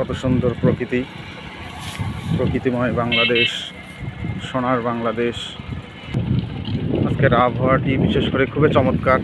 কত সুন্দর প্রকৃতি, প্রকৃতিময় বাংলাদেশ, সোনার বাংলাদেশ। আজকের আবহাওয়াটি বিশেষ করে খুবই চমৎকার।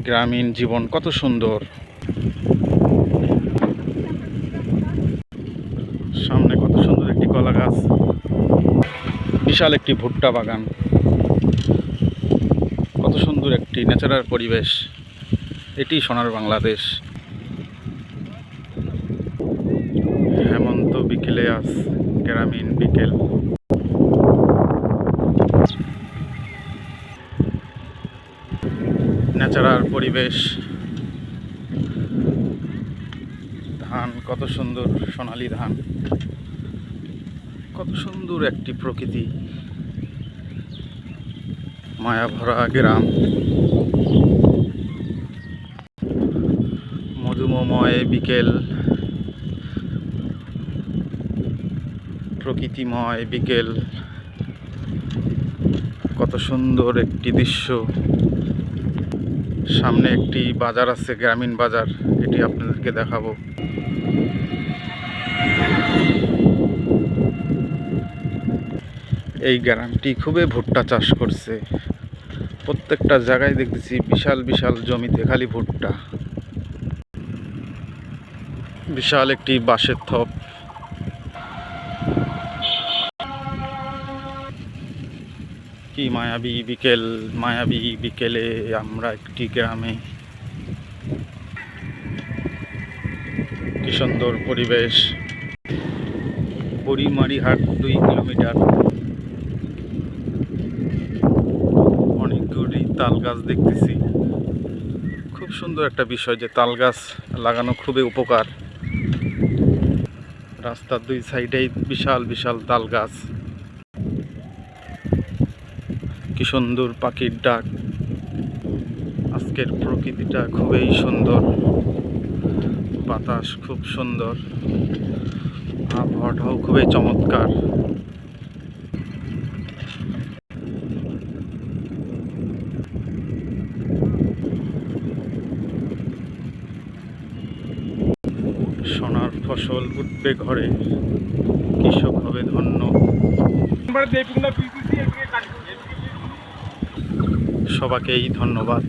গ্রামীণ জীবন কত সুন্দর। সামনে কত সুন্দর একটি কলা গাছ, বিশাল একটি ভুট্টা বাগান, কত সুন্দর একটি ন্যাচারাল পরিবেশ। এটি সোনার বাংলাদেশ। হেমন্ত বিকেলে আজ গ্রামীণ বিকেল। ন্যাচারাল পরিবেশ, ধান কত সুন্দর, সোনালী ধান, কত সুন্দর একটি প্রকৃতি, মায়াভরা গ্রাম, মধুময় বিকেল, প্রকৃতিময় বিকেল, কত সুন্দর একটি দৃশ্য। সামনে একটি বাজার আছে, গ্রামীণ বাজার, এটি আপনাদেরকে দেখাবো। এই গ্রামটি খুবই ভুট্টা চাষ করছে। প্রত্যেকটা জায়গায় দেখতেছি বিশাল বিশাল জমিতে খালি ভুট্টা। বিশাল একটি বাঁশের থপ। কি মায়াবী বিকেল, মায়াবী বিকেলে আমরা একটি গ্রামে। কি সুন্দর পরিবেশ। বুড়িমারিহাট 2 কিলোমিটার। অনেকগুলি তাল গাছ দেখতেছি। খুব সুন্দর একটা বিষয় যে তাল গাছ লাগানো খুবই উপকার। রাস্তার 2 সাইডেই বিশাল বিশাল তাল গাছ। কি সুন্দর পাখির ডাক। আজকের প্রকৃতিটা খুবই সুন্দর, বাতাস খুব সুন্দর, আবহাওয়াটাও খুবই চমৎকার। সোনার ফসল উঠবে ঘরে, কৃষক হবে ধন্য। সবাইকেই ধন্যবাদ।